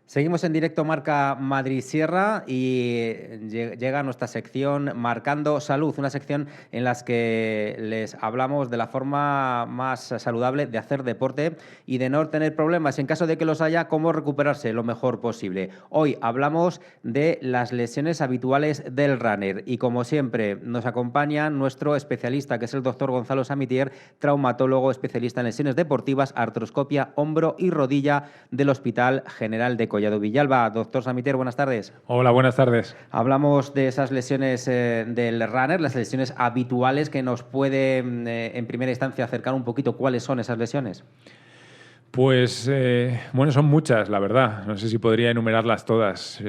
Seguimos en directo Marca Madrid Sierra y llega nuestra sección Marcando Salud, una sección en la que les hablamos de la forma más saludable de hacer deporte y de no tener problemas. En caso de que los haya, cómo recuperarse lo mejor posible. Hoy hablamos de las lesiones habituales del runner y, como siempre, nos acompaña nuestro especialista, que es el doctor Gonzalo Samitier, traumatólogo especialista en lesiones deportivas, artroscopia, hombro y rodilla del Hospital General de Collado Villalba. Doctor Samitier, buenas tardes. Hola, buenas tardes. Hablamos de esas lesiones del runner, las lesiones habituales que nos puede, en primera instancia, acercar un poquito cuáles son esas lesiones. Pues, bueno, son muchas, la verdad. No sé si podría enumerarlas todas.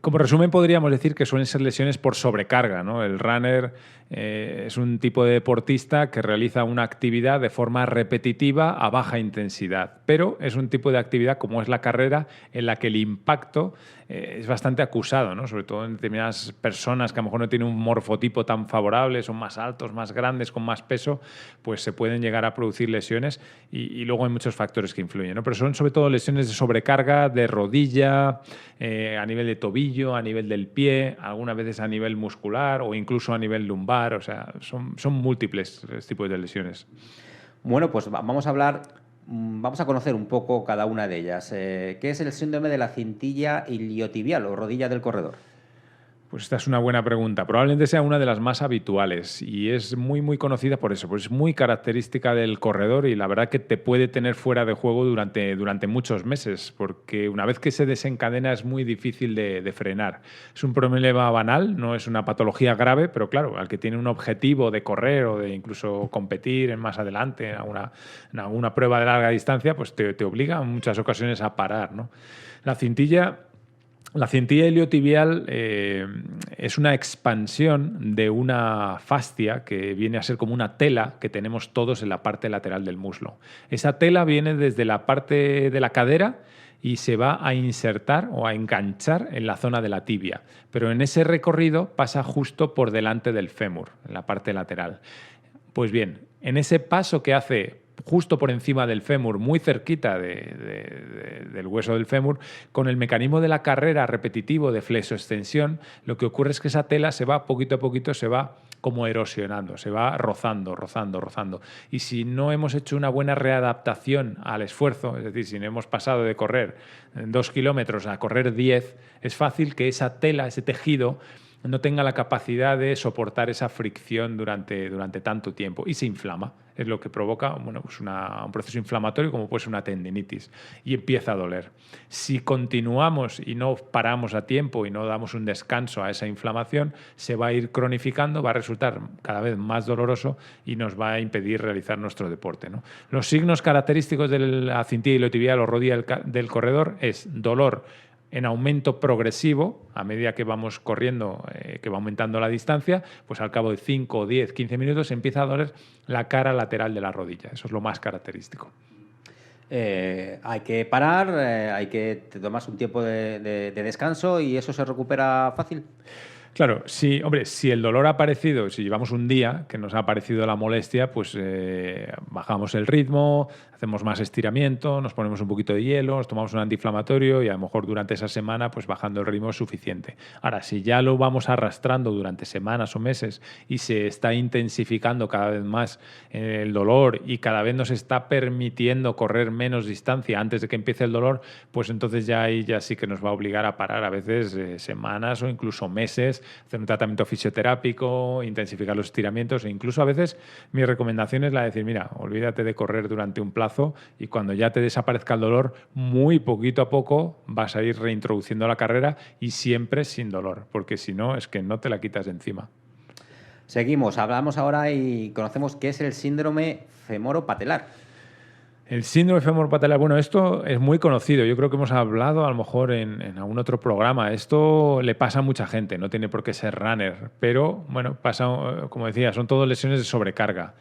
Como resumen, podríamos decir que suelen ser lesiones por sobrecarga, ¿no? El runner es un tipo de deportista que realiza una actividad de forma repetitiva a baja intensidad, pero es un tipo de actividad, como es la carrera, en la que el impacto es bastante acusado, ¿no? Sobre todo en determinadas personas que a lo mejor no tienen un morfotipo tan favorable, son más altos, más grandes, con más peso, pues se pueden llegar a producir lesiones y luego hay muchos factores que influyen, ¿no? Pero son sobre todo lesiones de sobrecarga, de rodilla, a nivel de tobillo, a nivel del pie, algunas veces a nivel muscular o incluso a nivel lumbar. O sea, son múltiples tipos de lesiones. Bueno, pues vamos a conocer un poco cada una de ellas. ¿Qué es el síndrome de la cintilla iliotibial o rodilla del corredor? Pues esta es una buena pregunta. Probablemente sea una de las más habituales y es muy conocida por eso, pues es muy característica del corredor y la verdad que te puede tener fuera de juego durante muchos meses, porque una vez que se desencadena es muy difícil de frenar. Es un problema banal, no es una patología grave, pero claro, al que tiene un objetivo de correr o de incluso competir en más adelante en alguna prueba de larga distancia, pues te obliga en muchas ocasiones a parar, ¿no? La cintilla iliotibial es una expansión de una fascia que viene a ser como una tela que tenemos todos en la parte lateral del muslo. Esa tela viene desde la parte de la cadera y se va a insertar o a enganchar en la zona de la tibia. Pero en ese recorrido pasa justo por delante del fémur, en la parte lateral. Pues bien, en ese paso que hace justo por encima del fémur, muy cerquita del hueso del fémur, con el mecanismo de la carrera repetitivo de flexoextensión, lo que ocurre es que esa tela se va poquito a poquito, se va como erosionando, se va rozando. Y si no hemos hecho una buena readaptación al esfuerzo, es decir, si no hemos pasado de correr 2 kilómetros a correr 10, es fácil que esa tela, ese tejido, no tenga la capacidad de soportar esa fricción durante tanto tiempo y se inflama. Es lo que provoca pues un proceso inflamatorio como puede ser una tendinitis y empieza a doler. Si continuamos y no paramos a tiempo y no damos un descanso a esa inflamación, se va a ir cronificando, va a resultar cada vez más doloroso y nos va a impedir realizar nuestro deporte, ¿no? Los signos característicos de la cintilla iliotibial o rodilla del corredor es dolor en aumento progresivo, a medida que vamos corriendo, que va aumentando la distancia, pues al cabo de 5, 10, 15 minutos empieza a doler la cara lateral de la rodilla. Eso es lo más característico. Hay que parar, te tomas un tiempo de descanso y eso se recupera fácil. Claro, sí, hombre, si el dolor ha aparecido, si llevamos un día que nos ha aparecido la molestia, pues bajamos el ritmo, hacemos más estiramiento, nos ponemos un poquito de hielo, nos tomamos un antiinflamatorio y a lo mejor durante esa semana, pues bajando el ritmo es suficiente. Ahora, si ya lo vamos arrastrando durante semanas o meses y se está intensificando cada vez más el dolor y cada vez nos está permitiendo correr menos distancia antes de que empiece el dolor, pues entonces ya ahí ya sí que nos va a obligar a parar a veces semanas o incluso meses, hacer un tratamiento fisioterápico, intensificar los estiramientos e incluso a veces mi recomendación es la de decir, mira, olvídate de correr durante un plazo y cuando ya te desaparezca el dolor, muy poquito a poco vas a ir reintroduciendo la carrera y siempre sin dolor, porque si no es que no te la quitas de encima. Seguimos, hablamos ahora y conocemos qué es el síndrome femoropatelar. El síndrome femoro-patelar, bueno, esto es muy conocido. Yo creo que hemos hablado a lo mejor en algún otro programa. Esto le pasa a mucha gente, no tiene por qué ser runner, pero bueno, pasa, como decía, son todas lesiones de sobrecarga.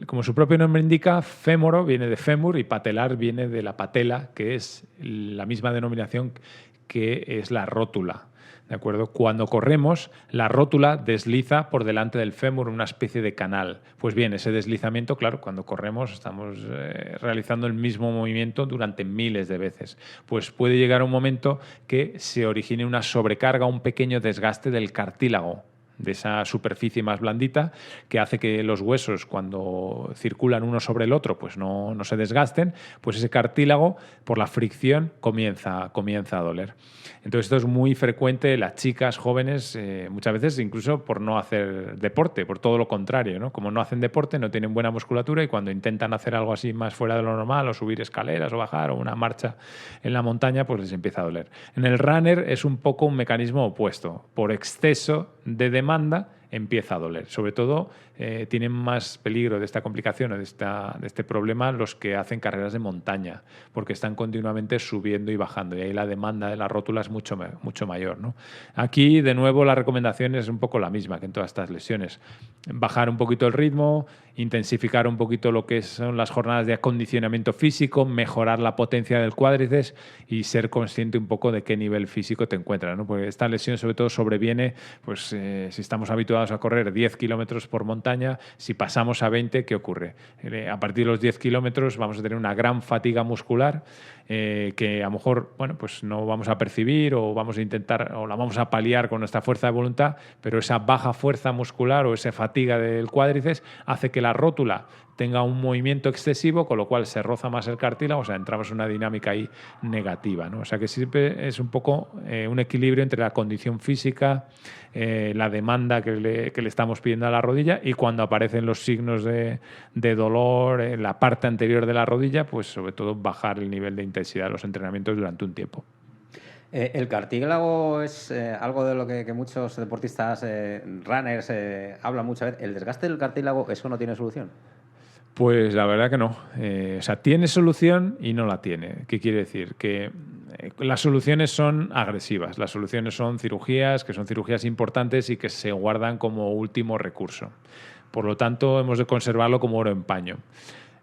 Como su propio nombre indica, fémoro viene de fémur y patelar viene de la patela, que es la misma denominación que es la rótula. ¿de acuerdo? Cuando corremos, la rótula desliza por delante del fémur, una especie de canal. Pues bien, ese deslizamiento, claro, cuando corremos estamos realizando el mismo movimiento durante miles de veces. Pues puede llegar un momento que se origine una sobrecarga, un pequeño desgaste del cartílago, de esa superficie más blandita, que hace que los huesos, cuando circulan uno sobre el otro, pues no se desgasten, pues ese cartílago, por la fricción, comienza a doler. Entonces esto es muy frecuente en las chicas jóvenes, muchas veces incluso por no hacer deporte, por todo lo contrario, ¿no? Como no hacen deporte, no tienen buena musculatura y cuando intentan hacer algo así más fuera de lo normal, o subir escaleras o bajar, o una marcha en la montaña, pues les empieza a doler. En el runner es un poco un mecanismo opuesto. Por exceso de demanda empieza a doler. Sobre todo tienen más peligro de esta complicación o de este problema los que hacen carreras de montaña, porque están continuamente subiendo y bajando y ahí la demanda de la rótula es mucho mayor, ¿no? Aquí, de nuevo, la recomendación es un poco la misma que en todas estas lesiones. Bajar un poquito el ritmo, intensificar un poquito lo que son las jornadas de acondicionamiento físico, mejorar la potencia del cuádriceps y ser consciente un poco de qué nivel físico te encuentras, ¿no? Porque esta lesión sobre todo sobreviene pues, si estamos habituados a correr 10 kilómetros por montaña, si pasamos a 20, ¿qué ocurre? A partir de los 10 kilómetros vamos a tener una gran fatiga muscular que a lo mejor pues no vamos a percibir o vamos a intentar o la vamos a paliar con nuestra fuerza de voluntad, pero esa baja fuerza muscular o esa fatiga del cuádriceps hace que la rótula tenga un movimiento excesivo, con lo cual se roza más el cartílago, o sea, entramos en una dinámica ahí negativa, ¿no? O sea, que siempre es un poco un equilibrio entre la condición física, la demanda que le estamos pidiendo a la rodilla y cuando aparecen los signos de dolor en la parte anterior de la rodilla, pues sobre todo bajar el nivel de intensidad de los entrenamientos durante un tiempo. El cartílago es algo de lo que muchos deportistas, runners, hablan muchas veces. ¿El desgaste del cartílago, eso no tiene solución? Pues la verdad que no. O sea, tiene solución y no la tiene. ¿Qué quiere decir? Que las soluciones son agresivas. Las soluciones son cirugías, que son cirugías importantes y que se guardan como último recurso. Por lo tanto, hemos de conservarlo como oro en paño.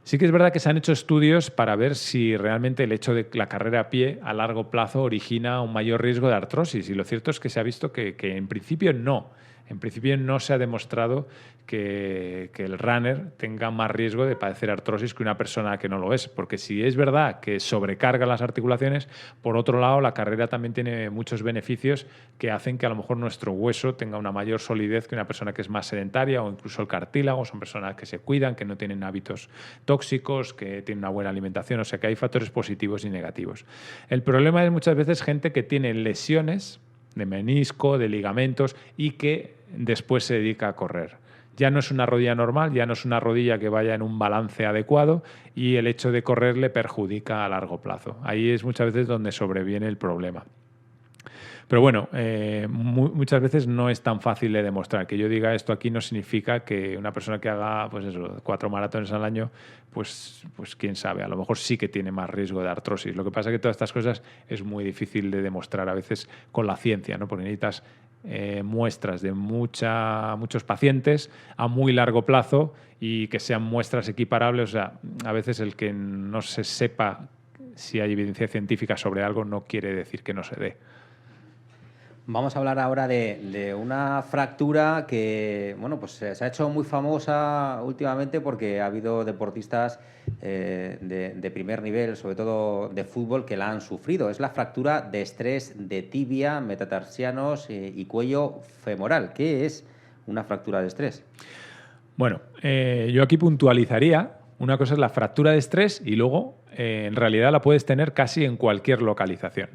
Sí que es verdad que se han hecho estudios para ver si realmente el hecho de la carrera a pie a largo plazo origina un mayor riesgo de artrosis. Y lo cierto es que se ha visto que en principio no. En principio no se ha demostrado que el runner tenga más riesgo de padecer artrosis que una persona que no lo es, porque si es verdad que sobrecarga las articulaciones, por otro lado la carrera también tiene muchos beneficios que hacen que a lo mejor nuestro hueso tenga una mayor solidez que una persona que es más sedentaria o incluso el cartílago, son personas que se cuidan, que no tienen hábitos tóxicos, que tienen una buena alimentación, o sea que hay factores positivos y negativos. El problema es muchas veces gente que tiene lesiones de menisco, de ligamentos y que después se dedica a correr. Ya no es una rodilla normal, ya no es una rodilla que vaya en un balance adecuado y el hecho de correr le perjudica a largo plazo. Ahí es muchas veces donde sobreviene el problema. Pero bueno, muchas veces no es tan fácil de demostrar. Que yo diga esto aquí no significa que una persona que haga 4 maratones al año, pues quién sabe, a lo mejor sí que tiene más riesgo de artrosis. Lo que pasa es que todas estas cosas es muy difícil de demostrar a veces con la ciencia, ¿no? Porque necesitas muestras de muchos pacientes a muy largo plazo y que sean muestras equiparables. O sea, a veces el que no se sepa si hay evidencia científica sobre algo no quiere decir que no se dé. Vamos a hablar ahora de una fractura que pues se ha hecho muy famosa últimamente porque ha habido deportistas de primer nivel, sobre todo de fútbol, que la han sufrido. Es la fractura de estrés de tibia, metatarsianos y cuello femoral. ¿Qué es una fractura de estrés? Bueno, yo aquí puntualizaría. Una cosa es la fractura de estrés y luego en realidad la puedes tener casi en cualquier localización.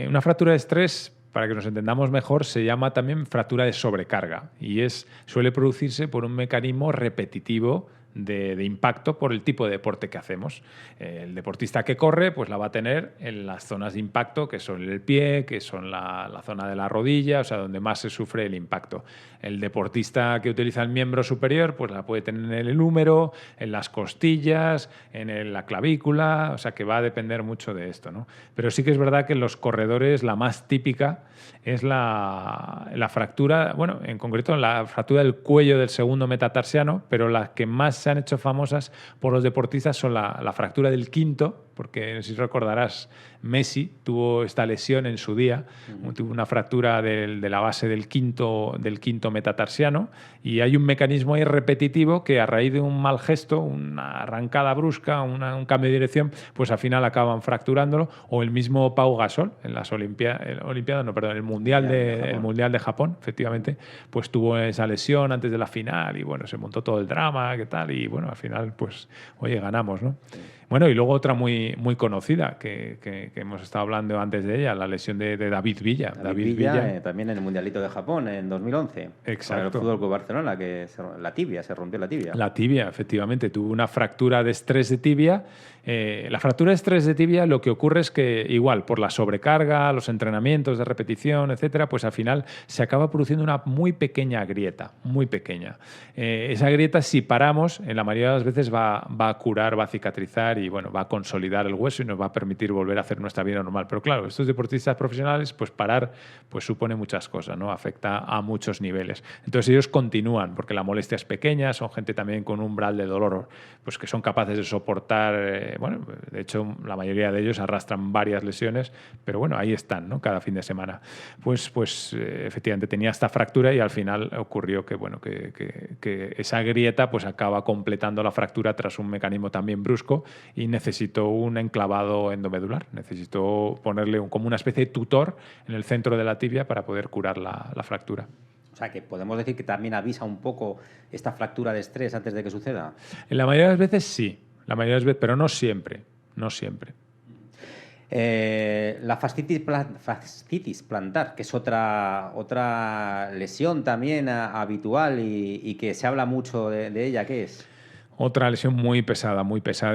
Una fractura de estrés, para que nos entendamos mejor, se llama también fractura de sobrecarga y suele producirse por un mecanismo repetitivo de impacto por el tipo de deporte que hacemos. El deportista que corre pues la va a tener en las zonas de impacto que son el pie, que son la zona de la rodilla, o sea, donde más se sufre el impacto. El deportista que utiliza el miembro superior pues la puede tener en el húmero, en las costillas, en la clavícula, o sea que va a depender mucho de esto, ¿no? Pero sí que es verdad que en los corredores la más típica es la fractura, en concreto la fractura del cuello del segundo metatarsiano, pero las que más se han hecho famosas por los deportistas son la fractura del quinto, porque no sé si recordarás, Messi tuvo esta lesión en su día, tuvo una fractura de la base del quinto metatarsiano, y hay un mecanismo ahí repetitivo que a raíz de un mal gesto, una arrancada brusca, un cambio de dirección, pues al final acaban fracturándolo. O el mismo Pau Gasol en las el Mundial de Japón, efectivamente, pues tuvo esa lesión antes de la final y bueno, se montó todo el drama, qué tal, y bueno, al final pues oye, ganamos, ¿no? Sí. Bueno, y luego otra muy conocida que hemos estado hablando antes de ella, la lesión de David Villa. David Villa también en el Mundialito de Japón en 2011. Exacto. Con el FC Barcelona, que se rompió la tibia. La tibia, efectivamente, tuvo una fractura de estrés de tibia. La fractura de estrés de tibia, lo que ocurre es que igual por la sobrecarga, los entrenamientos de repetición, etcétera, pues al final se acaba produciendo una muy pequeña grieta, muy pequeña. Esa grieta, si paramos, en la mayoría de las veces va a curar, va a cicatrizar y bueno, va a consolidar el hueso y nos va a permitir volver a hacer nuestra vida normal. Pero claro, estos deportistas profesionales, pues parar pues supone muchas cosas, ¿no? Afecta a muchos niveles. Entonces ellos continúan porque la molestia es pequeña, son gente también con un umbral de dolor, pues que son capaces de soportar, bueno, de hecho la mayoría de ellos arrastran varias lesiones, pero bueno, ahí están, ¿no? Cada fin de semana. Pues efectivamente tenía esta fractura y al final ocurrió que, bueno, que esa grieta pues acaba completando la fractura tras un mecanismo también brusco y necesitó un enclavado endomedular, necesitó ponerle como una especie de tutor en el centro de la tibia para poder curar la fractura. O sea, que podemos decir que también avisa un poco esta fractura de estrés antes de que suceda. En la mayoría de las veces sí, pero no siempre, no siempre. La fascitis plantar, que es otra lesión también habitual y que se habla mucho de ella, ¿qué es? Otra lesión muy pesada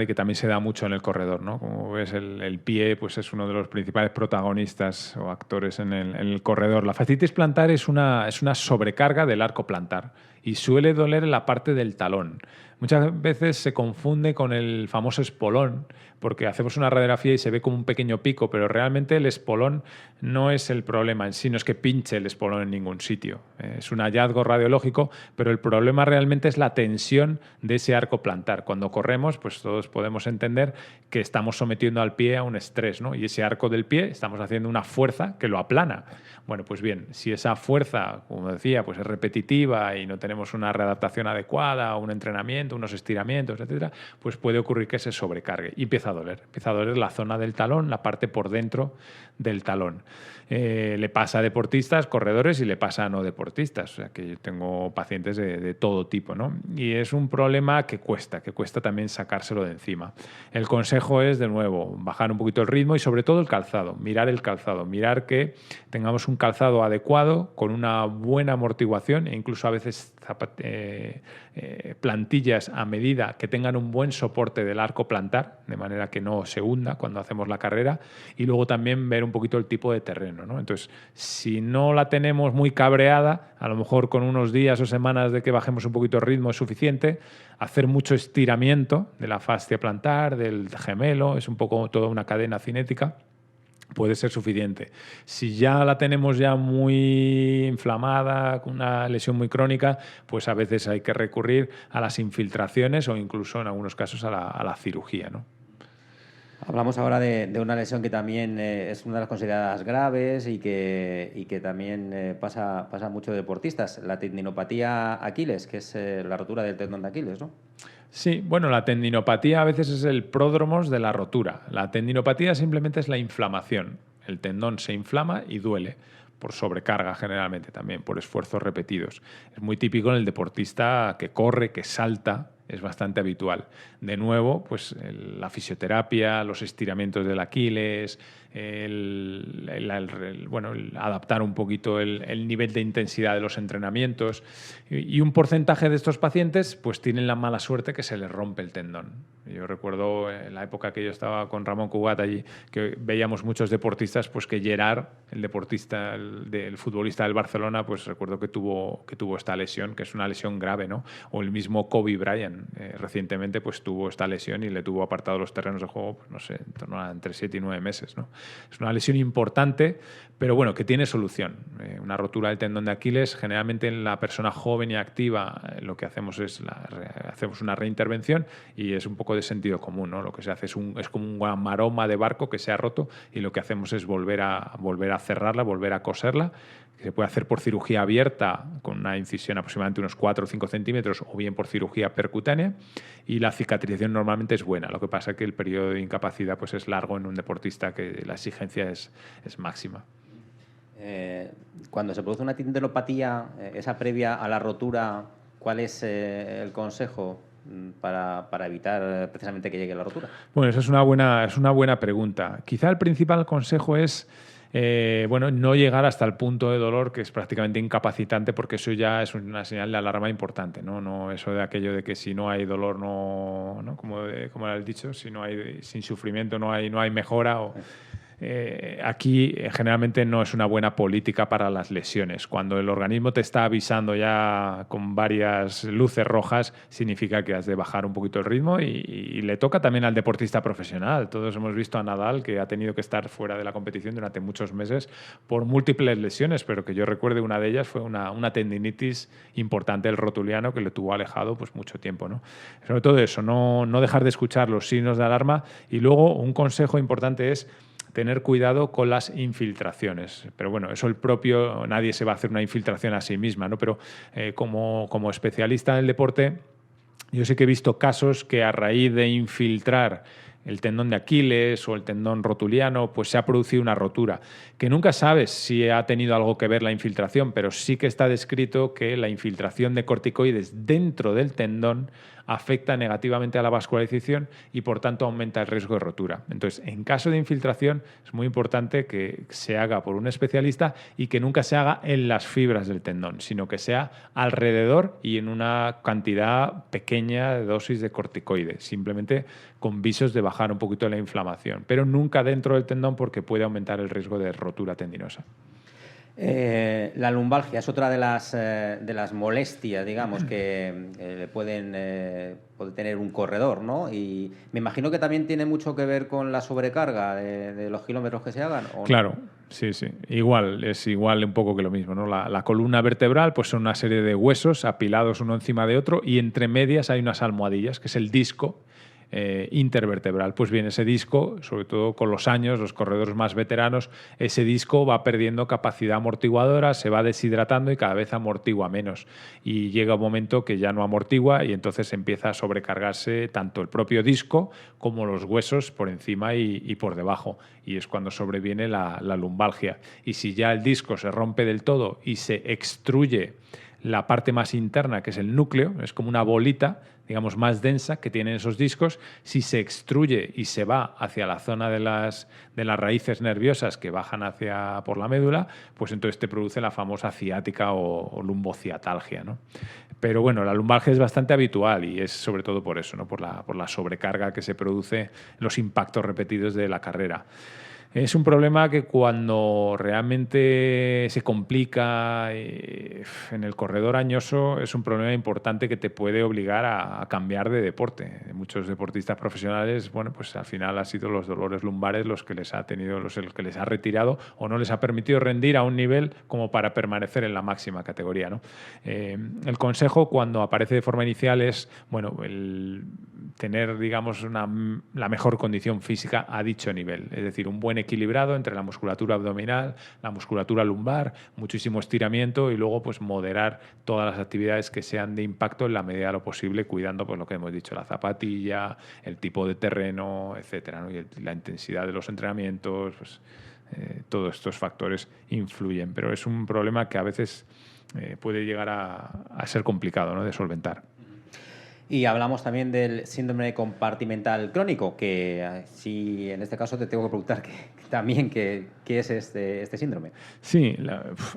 y que también se da mucho en el corredor, ¿no? Como ves, el pie pues es uno de los principales protagonistas o actores en el corredor. La fascitis plantar es una sobrecarga del arco plantar y suele doler en la parte del talón. Muchas veces se confunde con el famoso espolón, porque hacemos una radiografía y se ve como un pequeño pico, pero realmente el espolón no es el problema en sí, no es que pinche el espolón en ningún sitio. Es un hallazgo radiológico, pero el problema realmente es la tensión de ese arco plantar. Cuando corremos, pues todos podemos entender que estamos sometiendo al pie a un estrés, ¿no? Y ese arco del pie estamos haciendo una fuerza que lo aplana. Bueno, pues bien, si esa fuerza, como decía, pues es repetitiva y no tenemos una readaptación adecuada, un entrenamiento, unos estiramientos, etcétera, pues puede ocurrir que se sobrecargue y empieza a doler la zona del talón, la parte por dentro del talón. Le pasa a deportistas, corredores y le pasa a no deportistas. O sea, que yo tengo pacientes de todo tipo, ¿no? Y es un problema que cuesta también sacárselo de encima. El consejo es, de nuevo, bajar un poquito el ritmo y sobre todo el calzado, mirar que tengamos un calzado adecuado, con una buena amortiguación e incluso a veces plantillas a medida que tengan un buen soporte del arco plantar, de manera que no se hunda cuando hacemos la carrera, y luego también ver un poquito el tipo de terreno, ¿no? Entonces, si no la tenemos muy cabreada, a lo mejor con unos días o semanas de que bajemos un poquito el ritmo es suficiente. Hacer mucho estiramiento de la fascia plantar, del gemelo, es un poco toda una cadena cinética, puede ser suficiente. Si ya la tenemos ya muy inflamada, con una lesión muy crónica, pues a veces hay que recurrir a las infiltraciones o incluso en algunos casos a la cirugía, ¿no? Hablamos ahora de una lesión que también es una de las consideradas graves y que también pasa a muchos deportistas, la tendinopatía Aquiles, que es la rotura del tendón de Aquiles, ¿no? Sí, bueno, la tendinopatía a veces es el pródromos de la rotura. La tendinopatía simplemente es la inflamación. El tendón se inflama y duele, por sobrecarga generalmente también, por esfuerzos repetidos. Es muy típico en el deportista que corre, que salta, es bastante habitual. De nuevo, pues la fisioterapia, los estiramientos del Aquiles, adaptar un poquito el nivel de intensidad de los entrenamientos. Y un porcentaje de estos pacientes pues tienen la mala suerte que se les rompe el tendón. Yo recuerdo en la época que yo estaba con Ramón Cugat allí, que veíamos muchos deportistas, pues que Gerard, el deportista, el futbolista del Barcelona, pues recuerdo que tuvo esta lesión, que es una lesión grave, ¿no? O el mismo Kobe Bryant, recientemente pues tuvo esta lesión y le tuvo apartado los terrenos de juego, pues no sé, en torno a entre 7 y 9 meses, ¿no? Es una lesión importante, pero bueno, que tiene solución. Una rotura del tendón de Aquiles, generalmente en la persona joven y activa, lo que hacemos es hacemos una reintervención y es un poco de sentido común, ¿no? Lo que se hace es como un maroma de barco que se ha roto y lo que hacemos es volver a cerrarla, volver a coserla, que se puede hacer por cirugía abierta con una incisión aproximadamente unos 4 o 5 centímetros o bien por cirugía percutánea, y la cicatrización normalmente es buena. Lo que pasa es que el periodo de incapacidad pues es largo en un deportista que la exigencia es máxima. Cuando se produce una tendinopatía, esa previa a la rotura, ¿cuál es el consejo para evitar precisamente que llegue la rotura? Bueno, esa es una buena pregunta. Quizá el principal consejo es no llegar hasta el punto de dolor que es prácticamente incapacitante, porque eso ya es una señal de alarma importante, ¿no? No eso de aquello de que si no hay dolor, no como era el dicho, sin sufrimiento no hay mejora. Aquí generalmente no es una buena política para las lesiones. Cuando el organismo te está avisando ya con varias luces rojas, significa que has de bajar un poquito el ritmo y le toca también al deportista profesional. Todos hemos visto a Nadal, que ha tenido que estar fuera de la competición durante muchos meses por múltiples lesiones, pero que yo recuerde una de ellas fue una tendinitis importante del rotuliano que le tuvo alejado pues mucho tiempo, ¿no? Sobre todo eso, no dejar de escuchar los signos de alarma. Y luego un consejo importante es tener cuidado con las infiltraciones. Pero bueno, eso nadie se va a hacer una infiltración a sí misma, ¿no? Pero como especialista en el deporte, yo sí que he visto casos que a raíz de infiltrar el tendón de Aquiles o el tendón rotuliano, pues se ha producido una rotura, que nunca sabes si ha tenido algo que ver la infiltración, pero sí que está descrito que la infiltración de corticoides dentro del tendón afecta negativamente a la vascularización y por tanto aumenta el riesgo de rotura. Entonces, en caso de infiltración es muy importante que se haga por un especialista y que nunca se haga en las fibras del tendón, sino que sea alrededor y en una cantidad pequeña de dosis de corticoides, simplemente con visos de bajar un poquito la inflamación, pero nunca dentro del tendón porque puede aumentar el riesgo de rotura tendinosa. La lumbalgia es otra de las molestias, digamos, que puede tener un corredor, ¿no? Y me imagino que también tiene mucho que ver con la sobrecarga de los kilómetros que se hagan, ¿o claro, no? sí. Es igual un poco que lo mismo, ¿no? La columna vertebral pues son una serie de huesos apilados uno encima de otro y entre medias hay unas almohadillas, que es el disco intervertebral. Pues bien, ese disco, sobre todo con los años, los corredores más veteranos, ese disco va perdiendo capacidad amortiguadora, se va deshidratando y cada vez amortigua menos. Y llega un momento que ya no amortigua y entonces empieza a sobrecargarse tanto el propio disco como los huesos por encima y por debajo. Y es cuando sobreviene la lumbalgia. Y si ya el disco se rompe del todo y se extruye la parte más interna, que es el núcleo, es como una bolita, digamos, más densa que tienen esos discos, si se extruye y se va hacia la zona de las raíces nerviosas que bajan por la médula, pues entonces te produce la famosa ciática o lumbociatalgia, ¿no? Pero bueno, la lumbalgia es bastante habitual y es sobre todo por eso, ¿no? Por la sobrecarga que se produce, los impactos repetidos de la carrera. Es un problema que cuando realmente se complica en el corredor añoso es un problema importante que te puede obligar a cambiar de deporte. Muchos deportistas profesionales, bueno, pues al final han sido los dolores lumbares los que les ha retirado o no les ha permitido rendir a un nivel como para permanecer en la máxima categoría, ¿no? El consejo cuando aparece de forma inicial es, bueno, el tener, digamos, la mejor condición física a dicho nivel, es decir, un buen equilibrado entre la musculatura abdominal, la musculatura lumbar, muchísimo estiramiento y luego pues moderar todas las actividades que sean de impacto en la medida de lo posible, cuidando pues lo que hemos dicho, la zapatilla, el tipo de terreno, etcétera, ¿no? Y la intensidad de los entrenamientos, pues, todos estos factores influyen, pero es un problema que a veces puede llegar a ser complicado, ¿no?, de solventar. Y hablamos también del síndrome compartimental crónico, que sí, en este caso te tengo que preguntar qué es este síndrome. Sí,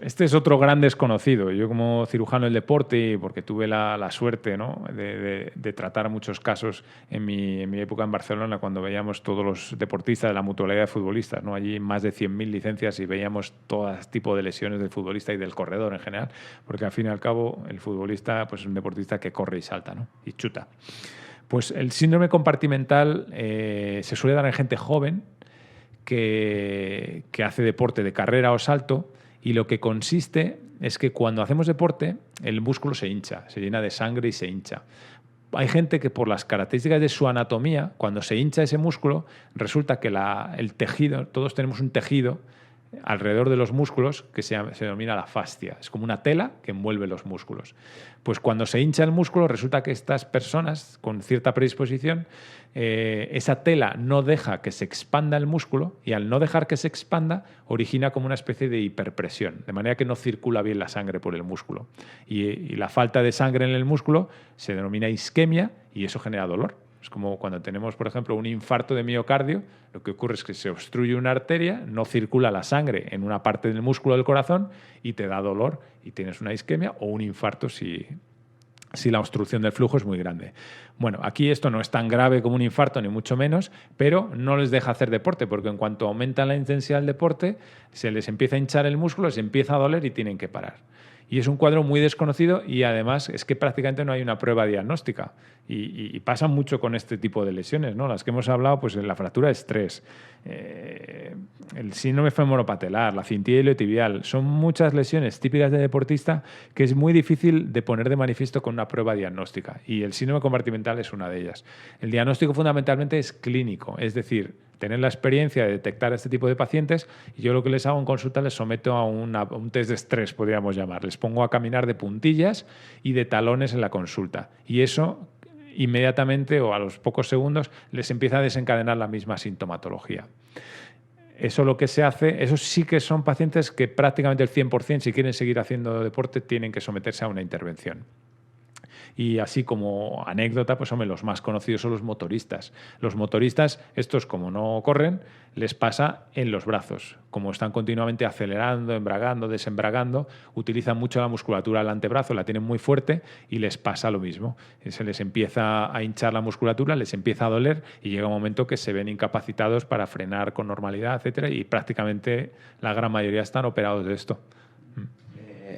este es otro gran desconocido. Yo como cirujano del deporte, porque tuve la suerte, ¿no?, de tratar muchos casos en mi época en Barcelona, cuando veíamos todos los deportistas de la mutualidad de futbolistas, ¿no? Allí más de 100.000 licencias y veíamos todo tipo de lesiones del futbolista y del corredor en general, porque al fin y al cabo el futbolista pues, es un deportista que corre y salta, ¿no?, y chuta. Pues el síndrome compartimental se suele dar en gente joven que hace deporte de carrera o salto, y lo que consiste es que cuando hacemos deporte el músculo se hincha, se llena de sangre y se hincha. Hay gente que por las características de su anatomía, cuando se hincha ese músculo, resulta que el tejido, todos tenemos un tejido alrededor de los músculos que se denomina la fascia. Es como una tela que envuelve los músculos. Pues cuando se hincha el músculo, resulta que estas personas con cierta predisposición, esa tela no deja que se expanda el músculo, y al no dejar que se expanda, origina como una especie de hiperpresión, de manera que no circula bien la sangre por el músculo. Y la falta de sangre en el músculo se denomina isquemia, y eso genera dolor. Es como cuando tenemos, por ejemplo, un infarto de miocardio, lo que ocurre es que se obstruye una arteria, no circula la sangre en una parte del músculo del corazón y te da dolor y tienes una isquemia o un infarto si la obstrucción del flujo es muy grande. Bueno, aquí esto no es tan grave como un infarto, ni mucho menos, pero no les deja hacer deporte, porque en cuanto aumenta la intensidad del deporte, se les empieza a hinchar el músculo, se empieza a doler y tienen que parar. Y es un cuadro muy desconocido, y además es que prácticamente no hay una prueba diagnóstica. Y pasa mucho con este tipo de lesiones, ¿no? Las que hemos hablado, pues la fractura de estrés, el síndrome femoropatelar, la cintilla iliotibial, son muchas lesiones típicas de deportista que es muy difícil de poner de manifiesto con una prueba diagnóstica. Y el síndrome compartimental es una de ellas. El diagnóstico fundamentalmente es clínico, es decir, tener la experiencia de detectar este tipo de pacientes, y yo lo que les hago en consulta les someto a un test de estrés, podríamos llamar. Les pongo a caminar de puntillas y de talones en la consulta. Y eso inmediatamente o a los pocos segundos les empieza a desencadenar la misma sintomatología. Eso lo que se hace, eso sí que son pacientes que prácticamente el 100%, si quieren seguir haciendo deporte, tienen que someterse a una intervención. Y así como anécdota, pues hombre, los más conocidos son los motoristas. Los motoristas, estos como no corren, les pasa en los brazos. Como están continuamente acelerando, embragando, desembragando, utilizan mucho la musculatura del antebrazo, la tienen muy fuerte y les pasa lo mismo. Se les empieza a hinchar la musculatura, les empieza a doler y llega un momento que se ven incapacitados para frenar con normalidad, etcétera, y prácticamente la gran mayoría están operados de esto.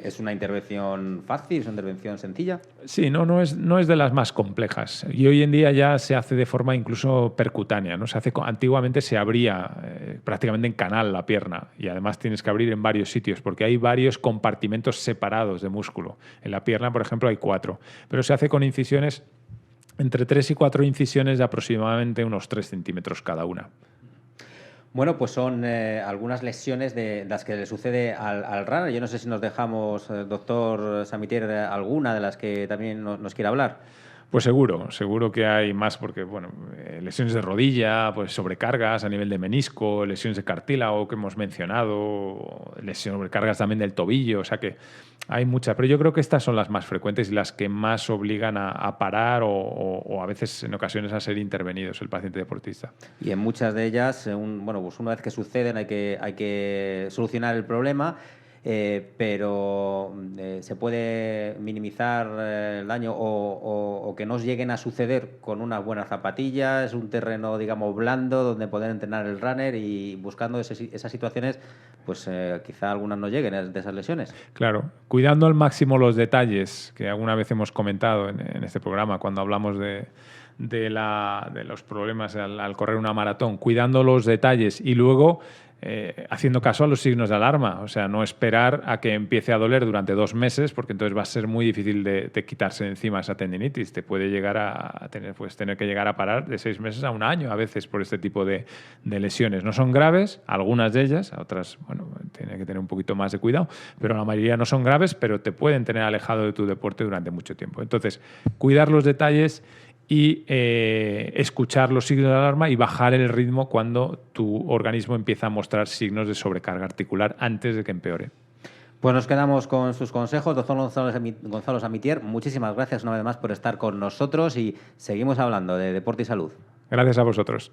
¿Es una intervención fácil? ¿Es una intervención sencilla? Sí, no es de las más complejas. Y hoy en día ya se hace de forma incluso percutánea, ¿no? Antiguamente se abría prácticamente en canal la pierna, y además tienes que abrir en varios sitios porque hay varios compartimentos separados de músculo. En la pierna, por ejemplo, hay 4, pero se hace con incisiones entre 3 y 4 incisiones de aproximadamente unos 3 centímetros cada una. Bueno, pues son algunas lesiones de las que le sucede al runner. Yo no sé si nos dejamos, doctor Samitier, alguna de las que también nos quiera hablar. Pues seguro que hay más, porque bueno, lesiones de rodilla, pues sobrecargas a nivel de menisco, lesiones de cartílago que hemos mencionado, sobrecargas también del tobillo, o sea que hay muchas, pero yo creo que estas son las más frecuentes y las que más obligan a parar o a veces en ocasiones a ser intervenidos el paciente deportista. Y en muchas de ellas, pues una vez que suceden hay que solucionar el problema. Pero se puede minimizar el daño o que no os lleguen a suceder con unas buenas zapatillas, un terreno, digamos, blando donde poder entrenar el runner, y buscando esas situaciones, pues quizá algunas no lleguen de esas lesiones. Claro, cuidando al máximo los detalles, que alguna vez hemos comentado en este programa cuando hablamos de los problemas al correr una maratón, cuidando los detalles y luego haciendo caso a los signos de alarma. O sea, no esperar a que empiece a doler durante 2 meses, porque entonces va a ser muy difícil de quitarse de encima esa tendinitis. Te puede llegar a tener que llegar a parar de 6 meses a 1 año a veces por este tipo de lesiones. No son graves, algunas de ellas, otras, bueno, tiene que tener un poquito más de cuidado, pero la mayoría no son graves, pero te pueden tener alejado de tu deporte durante mucho tiempo. Entonces, cuidar los detalles y escuchar los signos de alarma y bajar el ritmo cuando tu organismo empieza a mostrar signos de sobrecarga articular antes de que empeore. Pues nos quedamos con sus consejos. Doctor Gonzalo Samitier, muchísimas gracias una vez más por estar con nosotros y seguimos hablando de deporte y salud. Gracias a vosotros.